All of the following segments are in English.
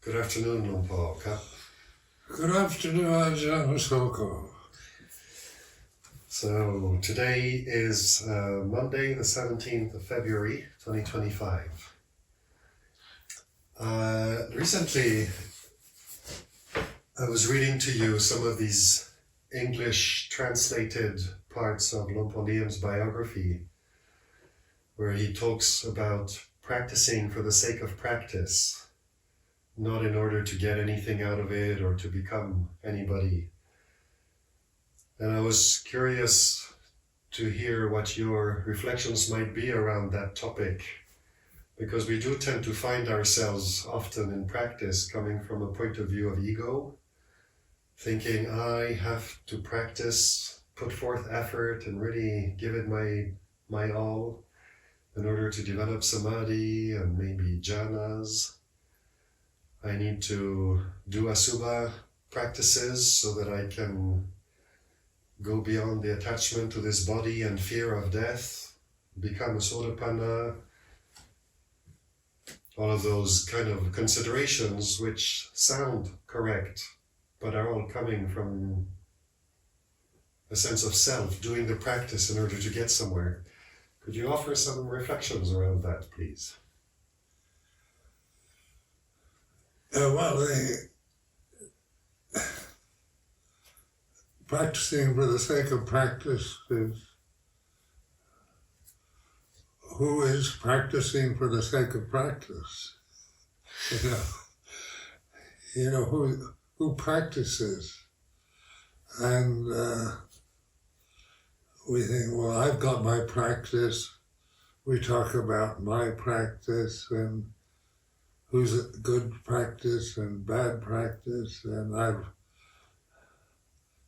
Good afternoon, Luang Por. Good afternoon, Ajahn Sumedho. So today is Monday, the 17th of February, 2025. Recently, I was reading to you some of these English translated parts of Luang Por Niam's biography, where he talks about practicing for the sake of practice, not in order to get anything out of it or to become anybody. And I was curious to hear what your reflections might be around that topic, because we do tend to find ourselves often in practice coming from a point of view of ego, thinking I have to practice, put forth effort and really give it my all in order to develop samadhi and maybe jhanas. I need to do asubha practices so that I can go beyond the attachment to this body and fear of death, become a sotapanna. All of those kind of considerations which sound correct, but are all coming from a sense of self, doing the practice in order to get somewhere. Could you offer some reflections around that, please? Practicing for the sake of practice is, who is practicing for the sake of practice? Who practices? And we think, well, I've got my practice. We talk about my practice and who's good practice and bad practice, and I'm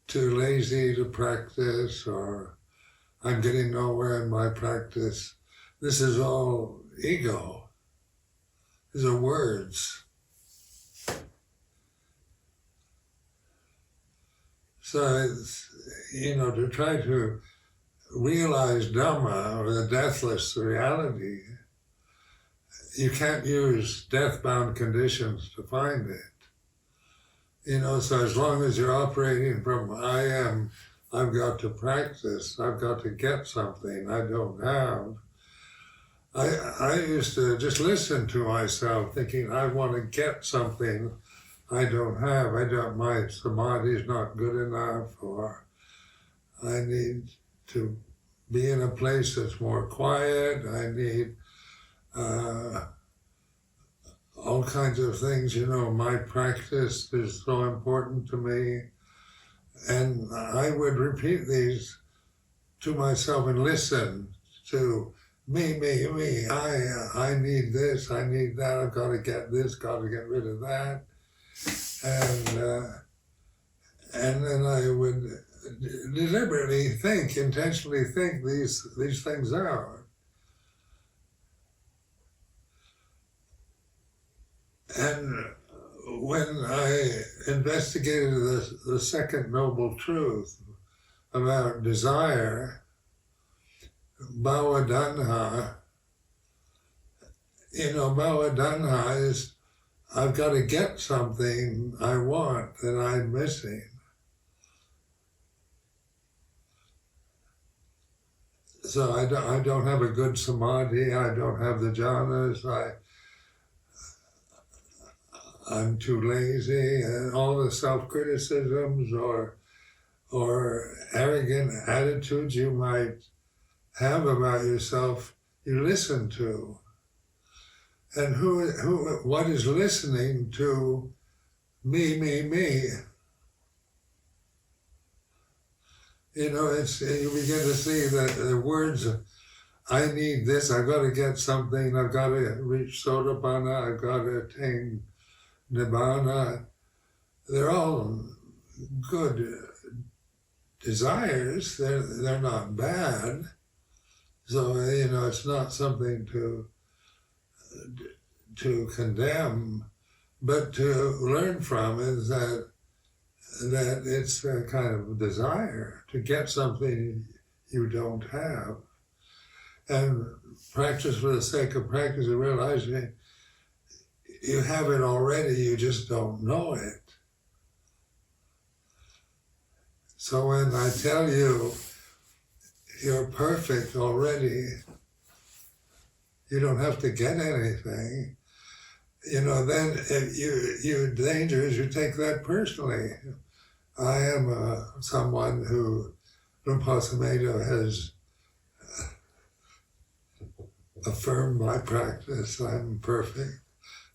too lazy to practice, or I'm getting nowhere in my practice. This is all ego. These are words. So it's, to try to realize Dhamma, or the deathless reality, you can't use death-bound conditions to find it. So as long as you're operating from I've got to practice, I've got to get something I don't have. I used to just listen to myself thinking I want to get something I don't have. My samadhi is not good enough, or I need to be in a place that's more quiet. I need all kinds of things, my practice is so important to me. And I would repeat these to myself and listen to me, I need this, I need that, I've got to get this, got to get rid of that. And then I would deliberately intentionally think these things out. And when I investigated the second noble truth about desire, bhava danha is I've got to get something I want that I'm missing. So I don't have a good samadhi, I don't have the jhanas, I'm too lazy, and all the self-criticisms or arrogant attitudes you might have about yourself, you listen to. And what is listening to me? You begin to see that the words, I need this, I've got to get something, I've got to reach sotapanna, I've got to attain Nibbana, they're all good desires, they're not bad. So, it's not something to condemn, but to learn from is that it's a kind of desire to get something you don't have. And practice for the sake of practice and realizing you have it already, you just don't know it. So when I tell you you're perfect already, you don't have to get anything, then your danger is you take that personally. I am someone who Luang Por Sumedho has affirmed my practice. I'm perfect.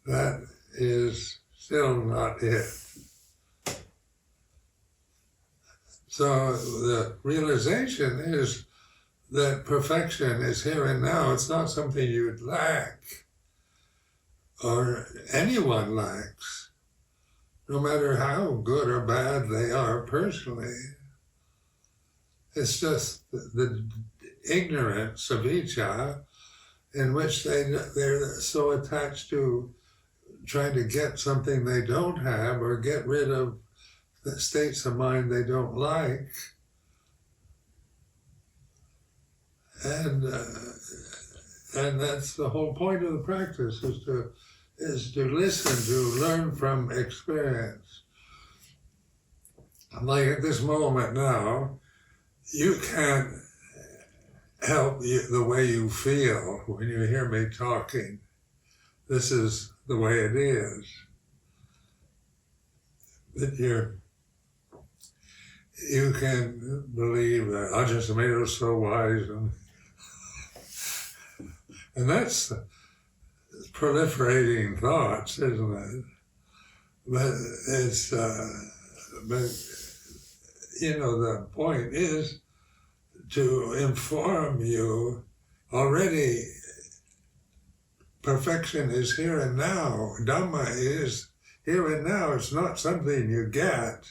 That is still not it. So the realization is that perfection is here and now. It's not something you'd lack or anyone lacks, no matter how good or bad they are personally. It's just the ignorance of avijja in which they're so attached to trying to get something they don't have or get rid of the states of mind they don't like. And that's the whole point of the practice, is to listen, to learn from experience. Like at this moment now, you can't help the way you feel when you hear me talking. This is the way it is. That you can believe that Ajahn Sumedho is so wise, and that's proliferating thoughts, isn't it? But it's, the point is to inform you already perfection is here and now. Dhamma is here and now. It's not something you get.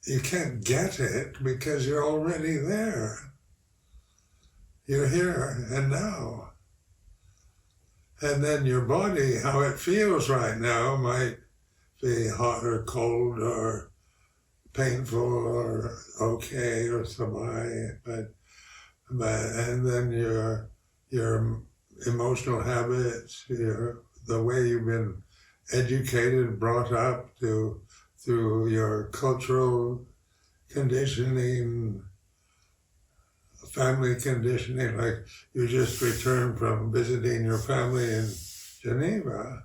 You can't get it because you're already there. You're here and now. And then your body, how it feels right now, might be hot or cold or painful or okay or sabai, but and then your emotional habits, the way you've been educated, brought up through your cultural conditioning, family conditioning, like you just returned from visiting your family in Geneva,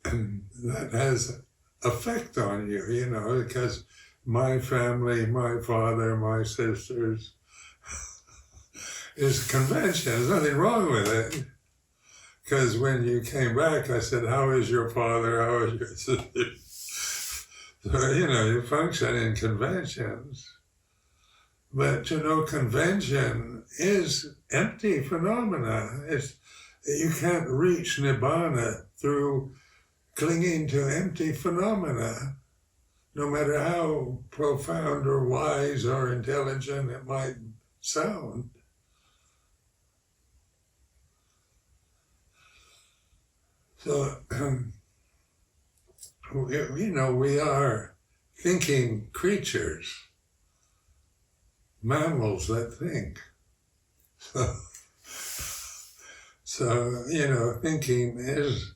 and that has effect on you, because my family, my father, my sisters, is convention. There's nothing wrong with it. Because when you came back, I said, how is your father? How is your sister? So, you function in conventions. But to know convention is empty phenomena. You can't reach Nibbana through clinging to empty phenomena, no matter how profound or wise or intelligent it might sound. So, we are thinking creatures, mammals that think. So thinking is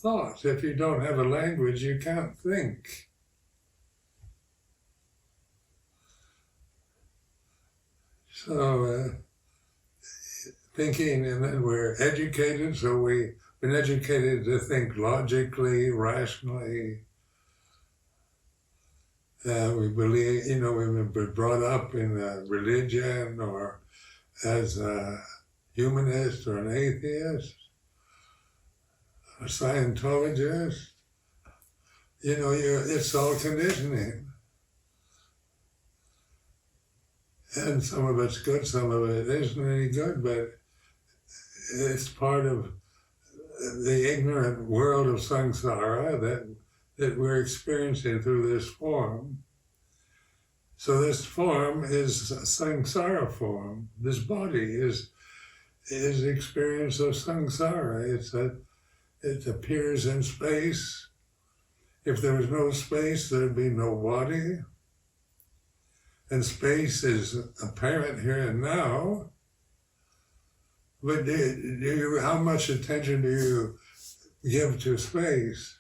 thought. If you don't have a language, you can't think. So thinking, and then we're educated, so we've been educated to think logically, rationally. We believe, we've been brought up in a religion or as a humanist or an atheist, a Scientologist. It's all conditioning. And some of it's good, some of it isn't any good, but it's part of the ignorant world of samsara that we're experiencing through this form. So this form is a samsara form. This body is the experience of samsara. It appears in space. If there was no space, there'd be no body. And space is apparent here and now, But how much attention do you give to space?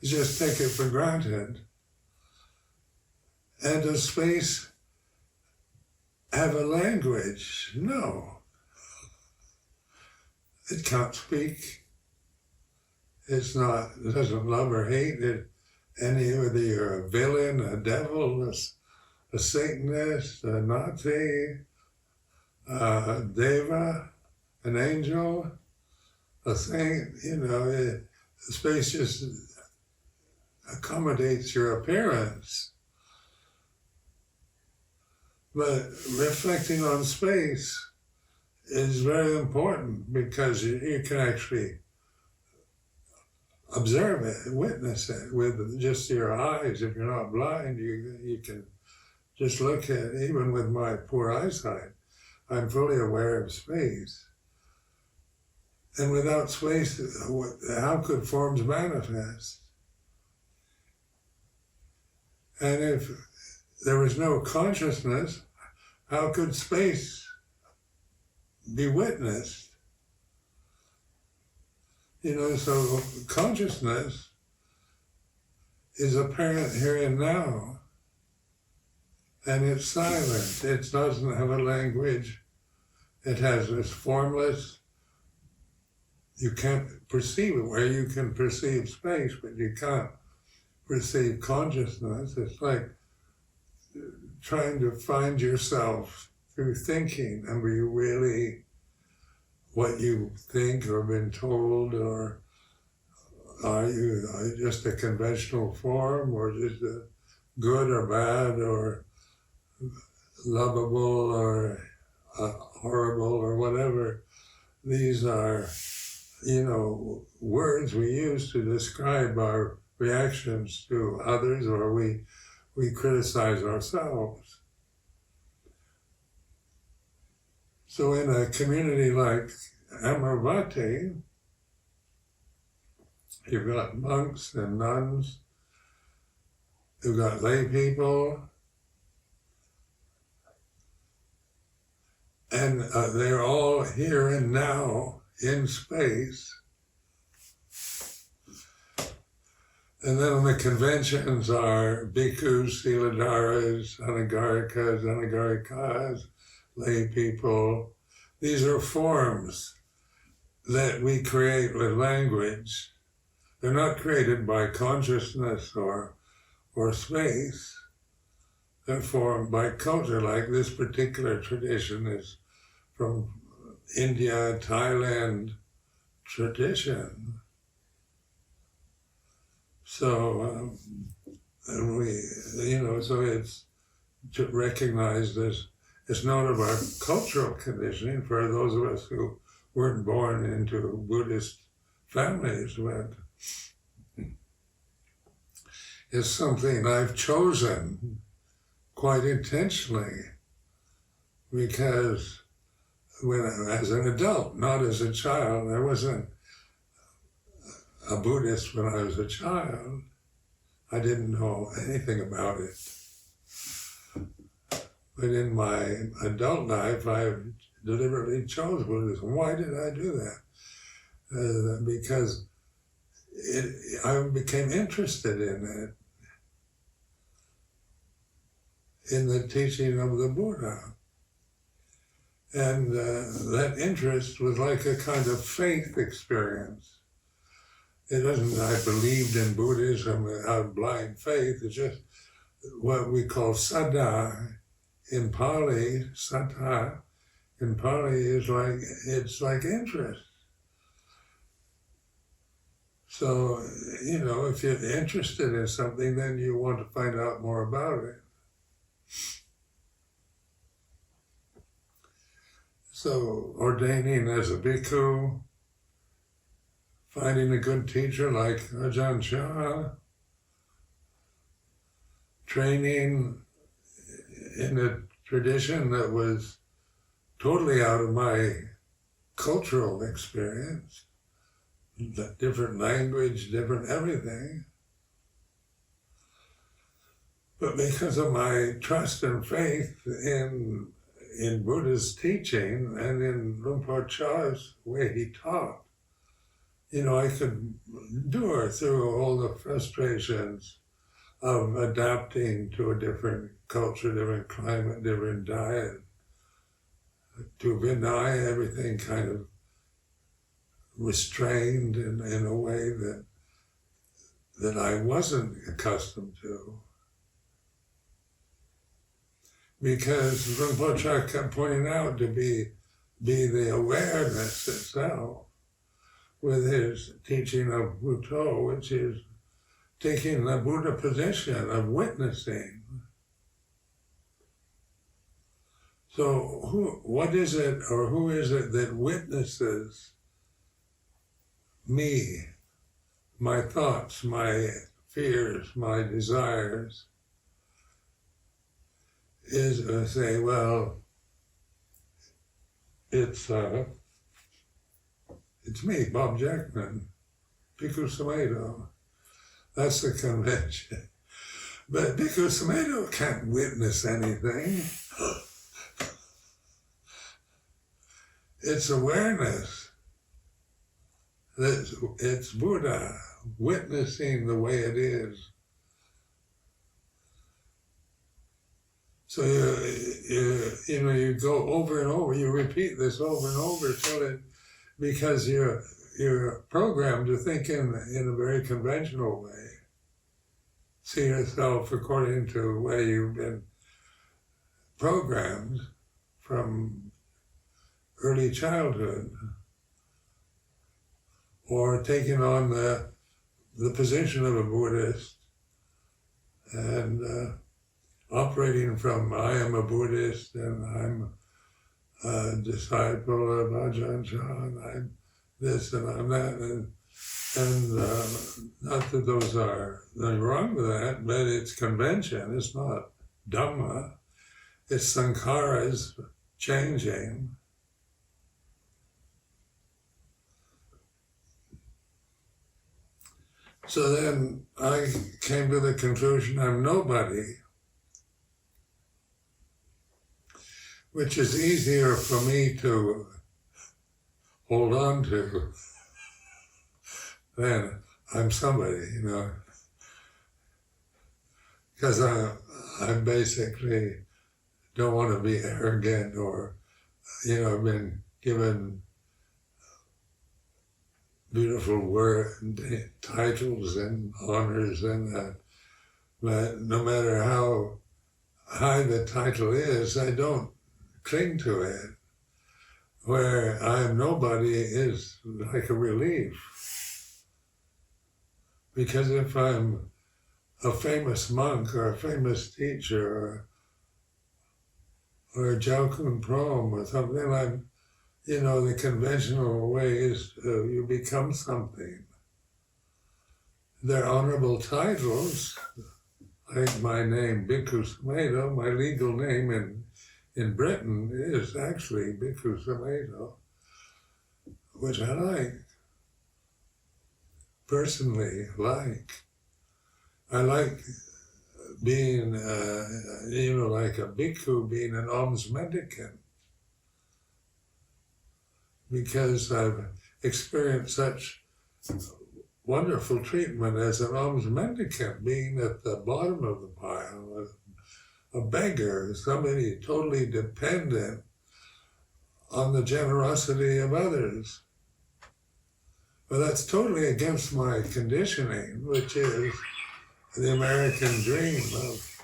You just take it for granted. And does space have a language? No. It can't speak. It doesn't love or hate it. Whether you're a villain, a devil, a Satanist, a Nazi, a Deva, an angel, a saint, space just accommodates your appearance. But reflecting on space is very important because you can actually observe it, witness it with just your eyes. If you're not blind, you can just look at it. Even with my poor eyesight, I'm fully aware of space. And without space, how could forms manifest? And if there was no consciousness, how could space be witnessed? So consciousness is apparent here and now, and it's silent. It doesn't have a language. It has this formless, you can't perceive it, where you can perceive space, but you can't perceive consciousness. It's like trying to find yourself through thinking. And were you really what you think or been told, or are you just a conventional form, or just a good or bad, or lovable or horrible, or whatever? These are, words we use to describe our reactions to others, or we criticize ourselves. So in a community like Amaravati, you've got monks and nuns, you've got lay people, and they're all here and now in space. And then the conventions are bhikkhus, siladharas, anagarikas, anagarikas, lay people. These are forms that we create with language. They're not created by consciousness or space. They're formed by culture. Like this particular tradition is from India, Thailand tradition. So, so it's recognized as it's known of our cultural conditioning for those of us who weren't born into Buddhist families, but it's something I've chosen quite intentionally, because as an adult, not as a child, I wasn't a Buddhist when I was a child. I didn't know anything about it. But in my adult life, I deliberately chose Buddhism. Why did I do that? Because I became interested in it, in the teaching of the Buddha. And that interest was like a kind of faith experience. It wasn't I believed in Buddhism out of blind faith. It's just what we call saddha in Pali. Saddha in Pali is like interest. So, if you're interested in something, then you want to find out more about it. So, ordaining as a bhikkhu, finding a good teacher like Ajahn Sumedho, training in a tradition that was totally out of my cultural experience, different language, different everything. But because of my trust and faith in in Buddha's teaching and in Luang Por Cha's way he taught, I could endure through all the frustrations of adapting to a different culture, different climate, different diet, to deny everything kind of restrained in a way that I wasn't accustomed to. Because Luang Por Cha kept pointing out to be the awareness itself with his teaching of Buddho, which is taking the Buddha position of witnessing. So what is it, or who is it that witnesses me, my thoughts, my fears, my desires? Is say, well, it's me, Bob Jackman, Bhikkhu Sumedho. That's the convention. But Bhikkhu Sumedho can't witness anything. It's awareness. It's Buddha witnessing the way it is. So you go over and over, you repeat this over and over till because you're programmed to think in a very conventional way. See yourself according to the way you've been programmed from early childhood, or taking on the position of a Buddhist and operating from I am a Buddhist and I'm a disciple of Ajahn Sumedho, and I'm this and I'm that, and not that there's nothing wrong with that, but it's convention, it's not Dhamma, it's sankharas changing. So then I came to the conclusion I'm nobody, which is easier for me to hold on to than I'm somebody, because I basically don't want to be arrogant or, I've been given beautiful titles and honors and that, but no matter how high the title is, I don't cling to it. Where I'm nobody is like a relief. Because if I'm a famous monk or a famous teacher or a Jalkun Prom or something, I'm, the conventional way is you become something. They're honorable titles, like my name, Bhikkhu Sumedho, my legal name in Britain is actually Bhikkhu Sumedho, which I like, personally like. I like being, like a bhikkhu, being an alms mendicant, because I've experienced such wonderful treatment as an alms mendicant, being at the bottom of the pile, a beggar, somebody totally dependent on the generosity of others. But that's totally against my conditioning, which is the American dream of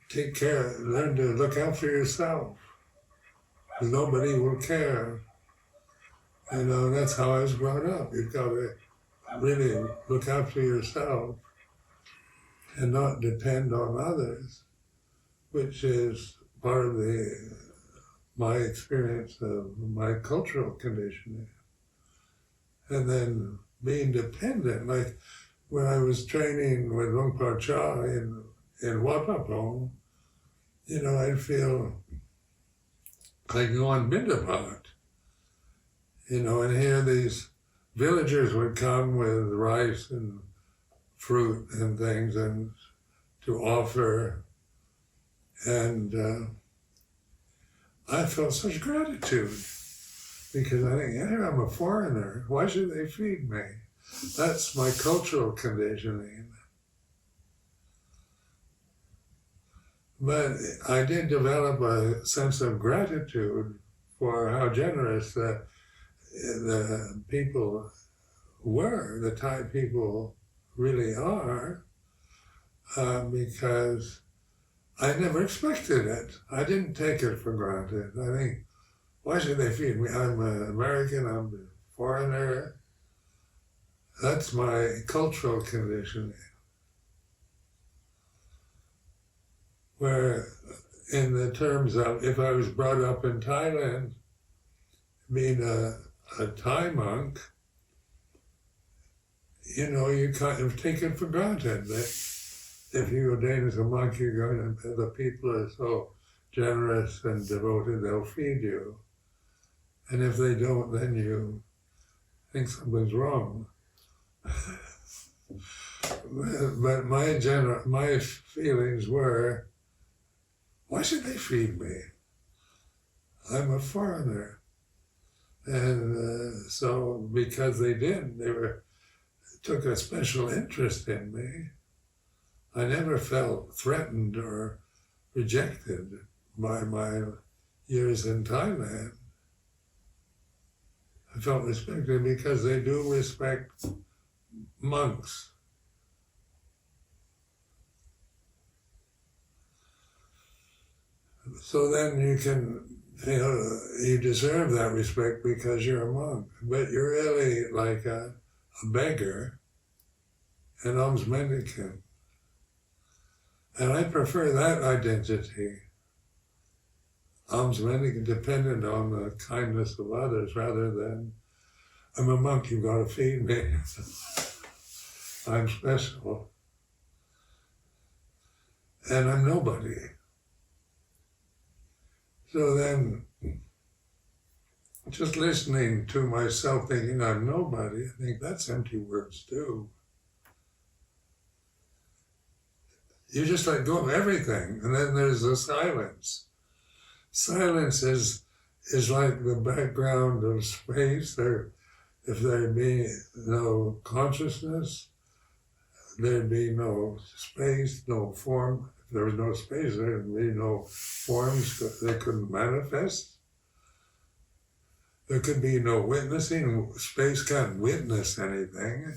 take care, learn to look after yourself. Nobody will care. That's how I was brought up. You've got to really look after yourself and not depend on others, which is part of my experience of my cultural conditioning. And then being dependent, like when I was training with Luang Por Cha in Wapapong, I'd feel like going Bindabat, and here these villagers would come with rice and fruit and things and to offer, and I felt such gratitude because I think, yeah, I'm a foreigner. Why should they feed me? That's my cultural conditioning. But I did develop a sense of gratitude for how generous the people were, the Thai people really are, because I never expected it. I didn't take it for granted. I think, why should they feed me? I'm an American, I'm a foreigner. That's my cultural conditioning. Where in the terms of, if I was brought up in Thailand, being a Thai monk, you kind of take it for granted that if you ordain as a monk, you're going to, the people are so generous and devoted, they'll feed you. And if they don't, then you think something's wrong. But my feelings were, why should they feed me? I'm a foreigner. And so because they did, took a special interest in me. I never felt threatened or rejected by my years in Thailand. I felt respected because they do respect monks. So then you deserve that respect because you're a monk, but you're really like a beggar, an alms mendicant. And I prefer that identity, alms mendicant, dependent on the kindness of others, rather than, I'm a monk, you've got to feed me. I'm special. And I'm nobody. So then, just listening to myself thinking I'm nobody, I think that's empty words too. You just let go of everything, and then there's the silence. Silence is like the background of space. If there be no consciousness, there'd be no space, no form. If there was no space, there'd be no forms that couldn't manifest. There could be no witnessing. Space can't witness anything.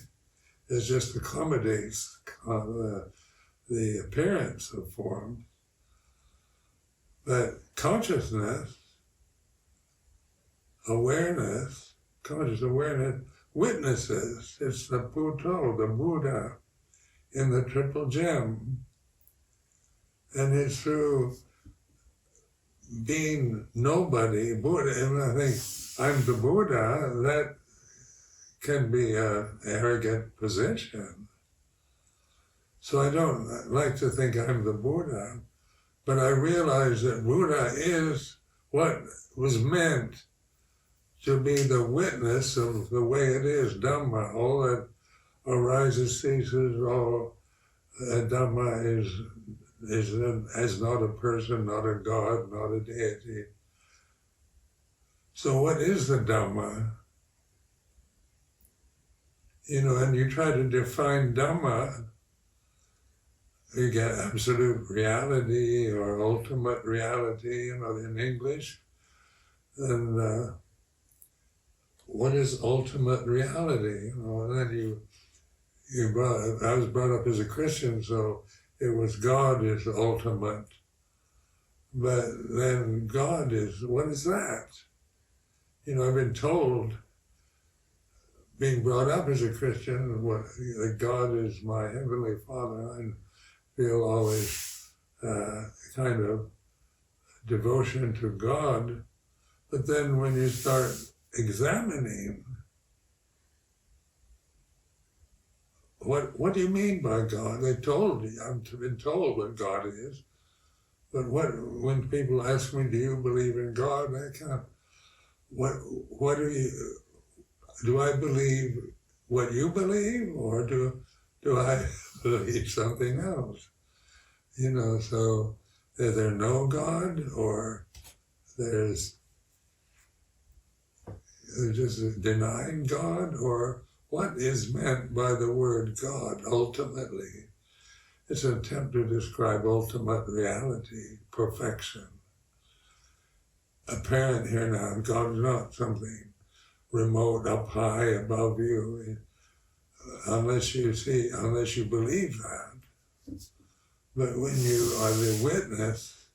It just accommodates the appearance of form. But consciousness, awareness, conscious awareness, witnesses. It's the Buddha, the Buddha in the Triple Gem. And it's through being nobody, Buddha, and I think I'm the Buddha, that can be an arrogant position. So I don't like to think I'm the Buddha, but I realize that Buddha is what was meant to be the witness of the way it is, Dhamma. All that arises, ceases, all Dhamma is not a person, not a God, not a deity. So what is the Dhamma? And you try to define Dhamma, you get absolute reality or ultimate reality, in English. And what is ultimate reality? And then I was brought up as a Christian, so it was God is ultimate. But then God is, what is that? I've been told, being brought up as a Christian, that God is my Heavenly Father. I feel always kind of devotion to God. But then when you start examining, what do you mean by God? I've been told what God is. But when people ask me, do you believe in God? I can't. What do I believe what you believe, or do I believe something else? So is there no God, or there's just denying God, or what is meant by the word God ultimately. It's an attempt to describe ultimate reality, perfection. Apparent here now, God is not something remote up high above you, unless you believe that. But when you are the witness,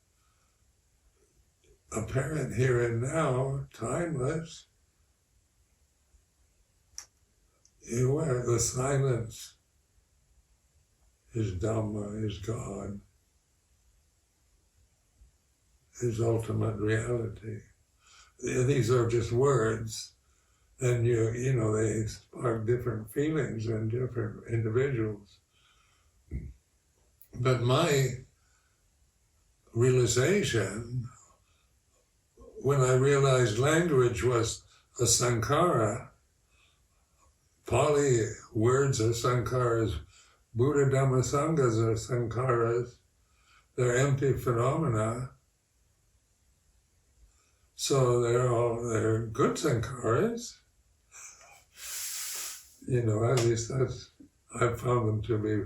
apparent here and now, timeless, you are the silence is Dhamma, is God, is ultimate reality. These are just words, and they spark different feelings in different individuals. But my realization, when I realized language was a sankhara, Pali words are sankharas, Buddha Dhamma Sanghas are sankharas, they're empty phenomena. So they're good sankharas. At least I've found them to be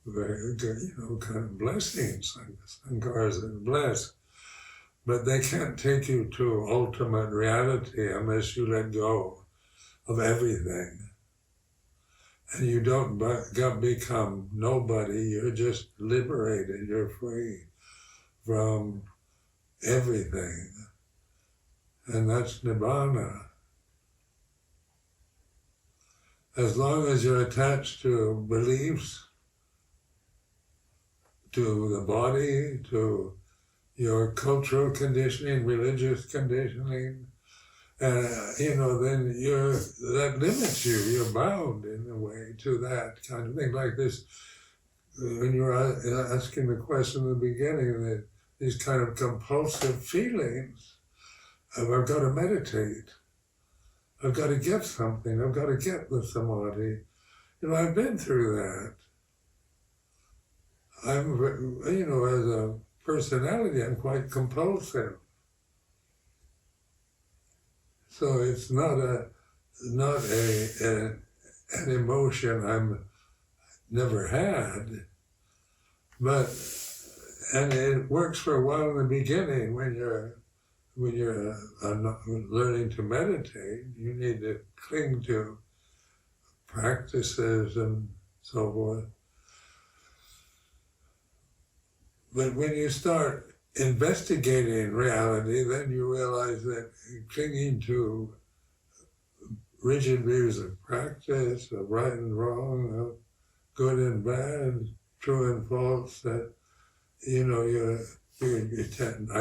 very good, kind of blessings. Sankharas are blessed. But they can't take you to ultimate reality unless you let go of everything. And you don't become nobody, you're just liberated, you're free from everything. And that's Nibbana. As long as you're attached to beliefs, to the body, to your cultural conditioning, religious conditioning, then that limits you. You're bound in a way to that kind of thing. Like this, when you were asking the question in the beginning, that these kind of compulsive feelings of I've got to meditate, I've got to get something, I've got to get the samadhi. I've been through that. As a personality, I'm quite compulsive. So it's not an emotion I've never had, and it works for a while in the beginning when you're learning to meditate. You need to cling to practices and so forth. But when you start investigating reality, then you realize that clinging to rigid views of practice, of right and wrong, of good and bad, true and false, that I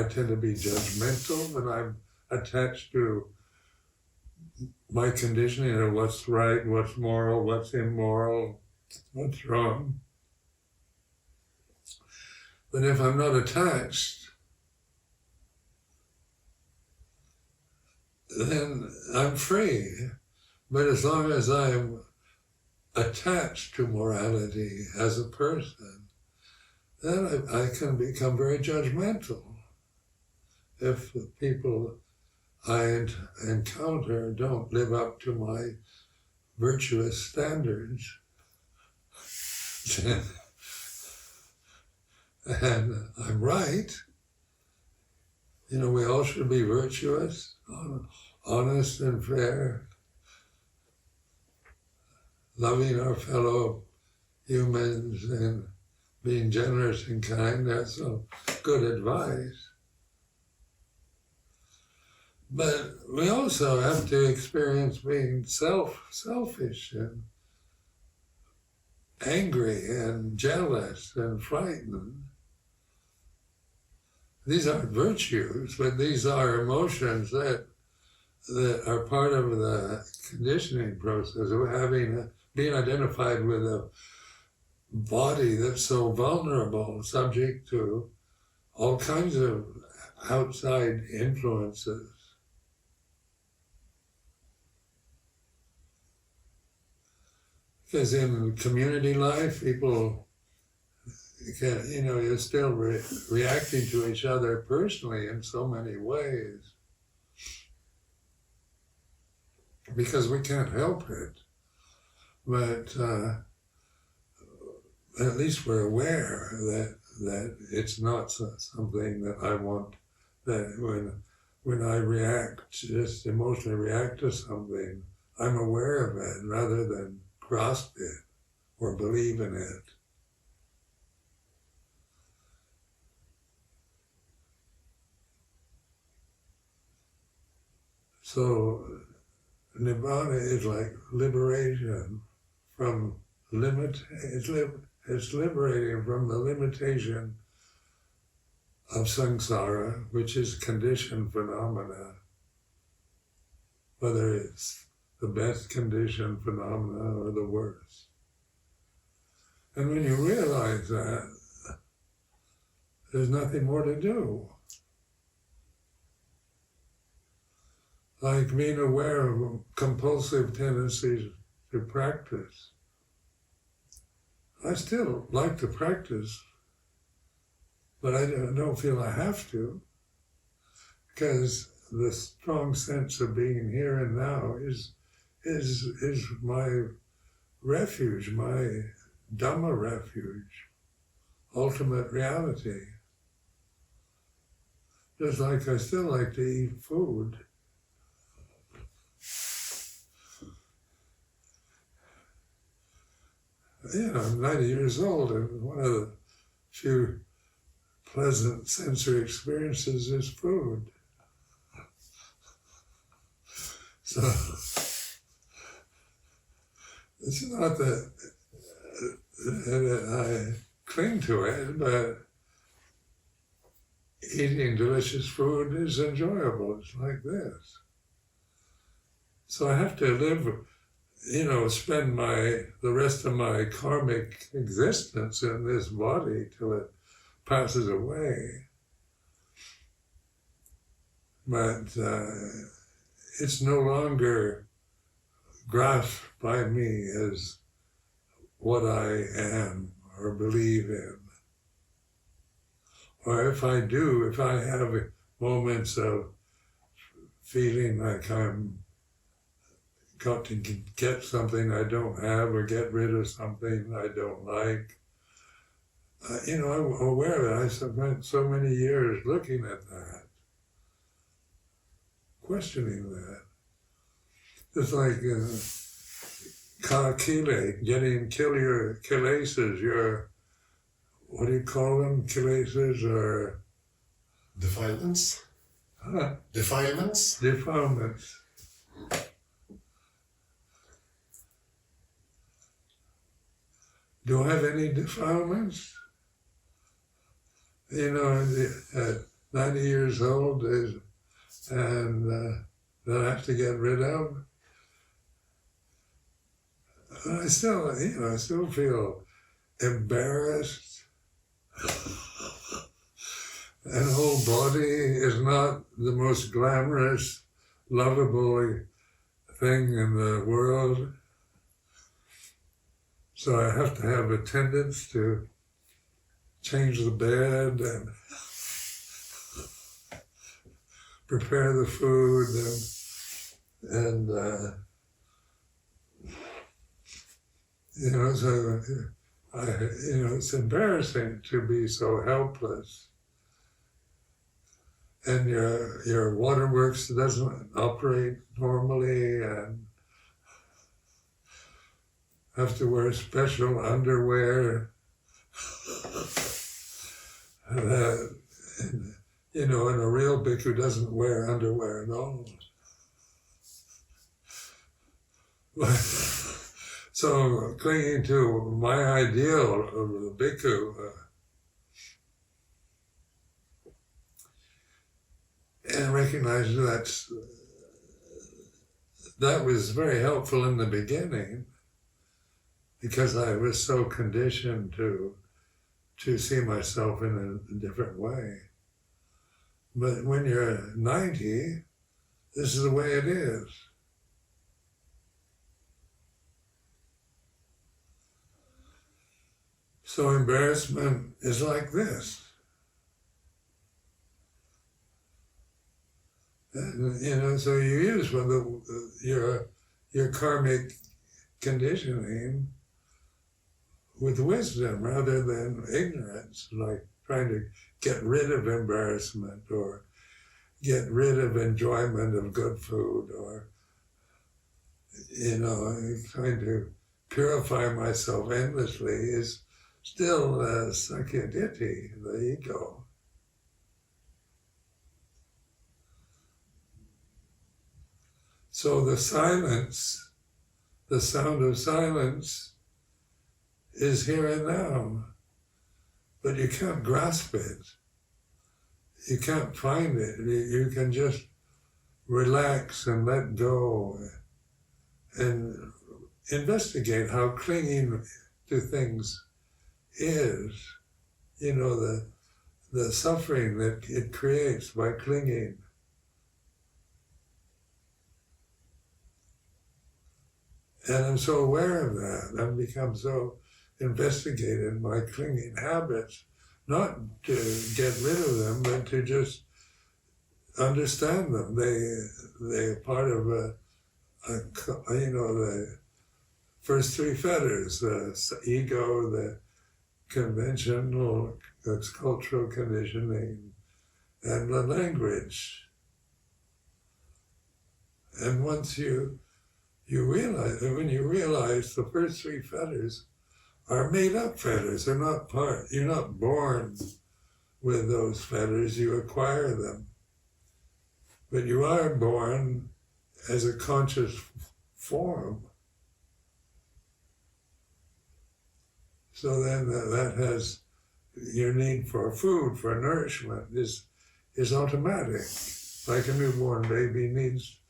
tend to be judgmental when I'm attached to my conditioning of what's right, what's moral, what's immoral, what's wrong. But if I'm not attached, then I'm free. But as long as I'm attached to morality as a person, then I can become very judgmental. If the people I encounter don't live up to my virtuous standards, and I'm right, we all should be virtuous, honest and fair, loving our fellow humans and being generous and kind. That's all good advice. But we also have to experience being selfish and angry and jealous and frightened. These aren't virtues, but these are emotions that are part of the conditioning process of being identified with a body that's so vulnerable, subject to all kinds of outside influences. Because in community life, people you're still reacting to each other personally in so many ways because we can't help it. But at least we're aware that it's not something that I want, that when I react, just emotionally react to something, I'm aware of it rather than grasp it or believe in it. So Nibbana is like liberation from it's liberating from the limitation of samsara, which is conditioned phenomena, whether it's the best conditioned phenomena or the worst. And when you realize that, there's nothing more to do. Like being aware of compulsive tendencies to practice. I still like to practice, but I don't feel I have to, because the strong sense of being here and now is my refuge, my Dhamma refuge, ultimate reality. Just like I still like to eat food. I'm 90 years old, and one of the few pleasant sensory experiences is food. So it's not that I cling to it, but eating delicious food is enjoyable. It's like this. So I have to live, spend the rest of my karmic existence in this body till it passes away. But it's no longer grasped by me as what I am or believe in. Or if I have moments of feeling like I'm got to get something I don't have or get rid of something I don't like, I'm aware that I spent so many years looking at that, questioning that. It's like kill your kilesas, your, what do you call them, kilesas or? Defilements? Huh? Defilements? Defilements. Do I have any defilements? At 90 years old, and that I have to get rid of. I still feel embarrassed. And whole body is not the most glamorous, lovable thing in the world. So I have to have attendants to change the bed and prepare the food and so it's embarrassing to be so helpless. And your waterworks doesn't operate normally, and have to wear special underwear. And a real bhikkhu doesn't wear underwear at all. So clinging to my ideal of the bhikkhu, and recognizing that was very helpful in the beginning, because I was so conditioned to see myself in a different way. But when you're 90, this is the way it is. So embarrassment is like this. And, so you use your karmic conditioning with wisdom rather than ignorance, like trying to get rid of embarrassment or get rid of enjoyment of good food, or trying to purify myself endlessly is still sakyaditi, the ego. So the silence, the sound of silence is here and now, but you can't grasp it. You can't find it. You can just relax and let go and investigate how clinging to things is, the suffering that it creates by clinging. And I'm so aware of that. I've become so investigated in my clinging habits, not to get rid of them, but to just understand them. They're part of the first three fetters: the ego, the conventional, cultural conditioning, and the language. And once you realize, when you realize the first three fetters are made up fetters, they're not part, you're not born with those fetters, you acquire them. But you are born as a conscious form. So then that has, your need for food, for nourishment is automatic. Like a newborn baby needs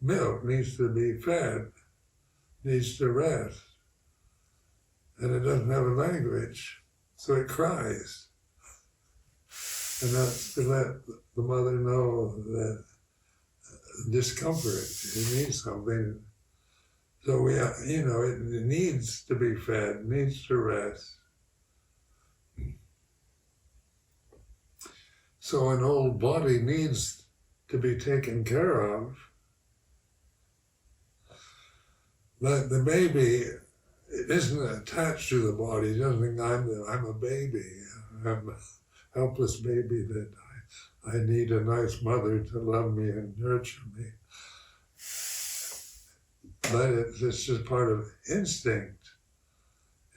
milk, needs to be fed, needs to rest. And it doesn't have a language, so it cries. And that's to let the mother know that discomfort, it needs something. So it needs to be fed, needs to rest. So an old body needs to be taken care of. But the baby isn't attached to the body. It doesn't think I'm a baby. I'm a helpless baby that I need a nice mother to love me and nurture me. But it's just part of instinct,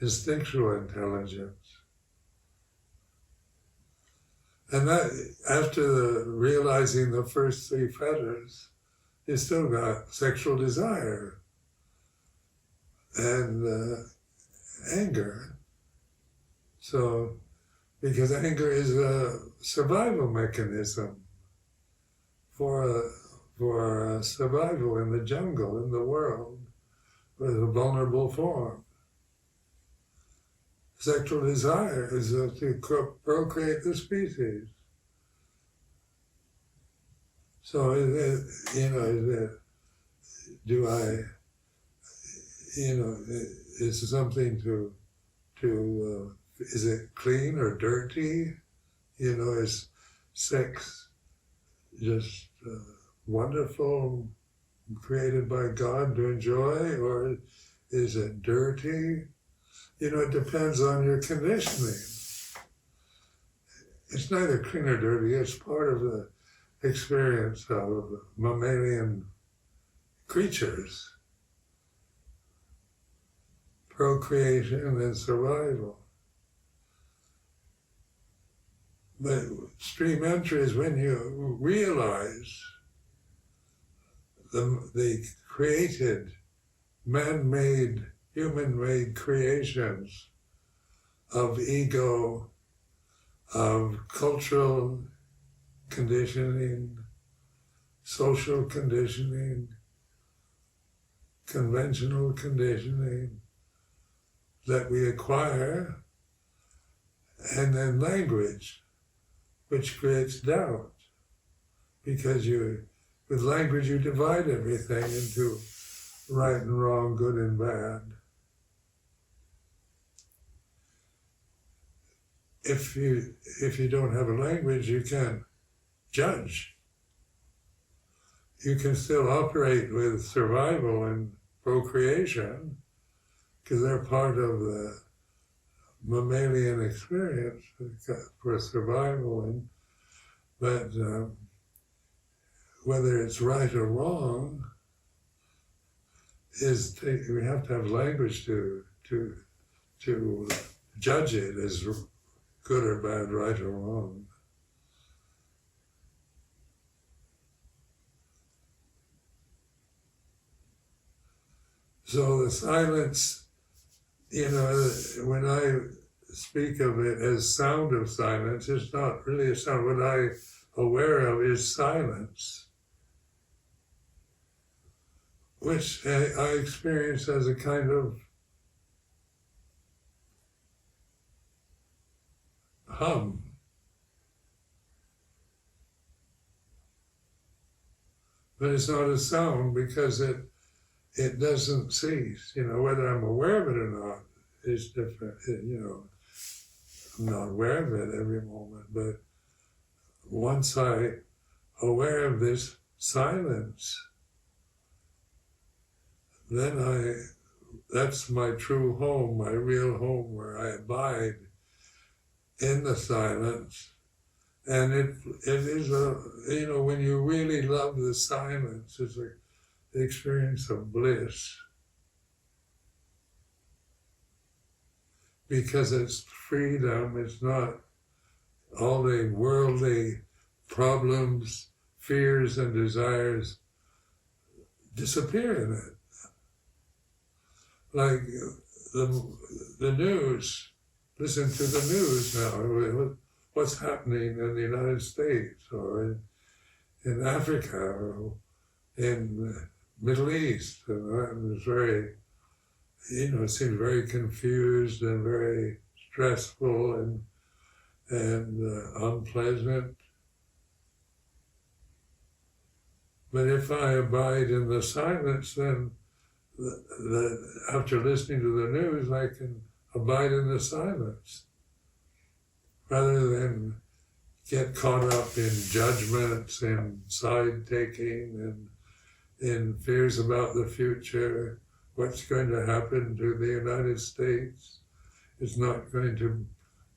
instinctual intelligence. And that, after realizing the first three fetters, you still got sexual desire and anger. So, because anger is a survival mechanism for survival in the jungle, in the world, with a vulnerable form. Sexual desire is to procreate the species. So, is something is it clean or dirty? Is sex just wonderful, created by God to enjoy, or is it dirty? It depends on your conditioning. It's neither clean or dirty, it's part of the experience of mammalian creatures. Procreation and survival. But stream entry is when you realize the created, man-made, human-made creations of ego, of cultural conditioning, social conditioning, conventional conditioning that we acquire, and then language, which creates doubt. Because with language you divide everything into right and wrong, good and bad. if you don't have a language, you can't judge. You can still operate with survival and procreation because they're part of the mammalian experience for survival. But whether it's right or wrong we have to have language to judge it as good or bad, right or wrong. So the silence, when I speak of it as sound of silence, it's not really a sound. What I'm aware of is silence, which I experience as a kind of hum. But it's not a sound because it doesn't cease. Whether I'm aware of it or not is different. I'm not aware of it every moment, but once I'm aware of this silence, then that's my true home, my real home, where I abide in the silence. And it is when you really love the silence, it's an experience of bliss. Because it's freedom, it's not all the worldly problems, fears and desires disappear in it. Like the news, listen to the news now, what's happening in the United States or in Africa or in the Middle East. And it's very, it seems very confused and very stressful and unpleasant. But if I abide in the silence, then after listening to the news, I can abide in the silence rather than get caught up in judgments and side-taking and in fears about the future. What's going to happen to the United States? It's not going to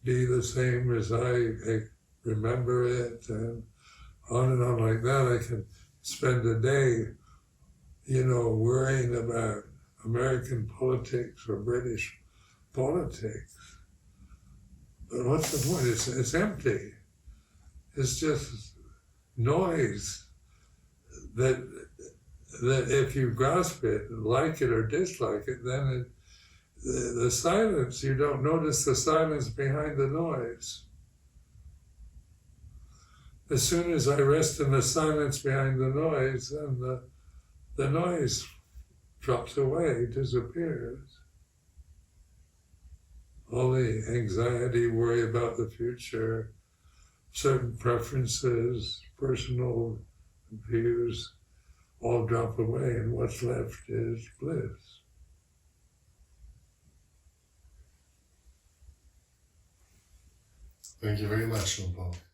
be the same as I remember it, and on like that. I can spend a day, worrying about American politics or British politics. But what's the point? It's empty. It's just noise that if you grasp it, like it or dislike it, then the silence, you don't notice the silence behind the noise. As soon as I rest in the silence behind the noise, then the noise drops away, disappears. All the anxiety, worry about the future, certain preferences, personal views, all drop away, and what's left is bliss. Thank you very much, Luang Por.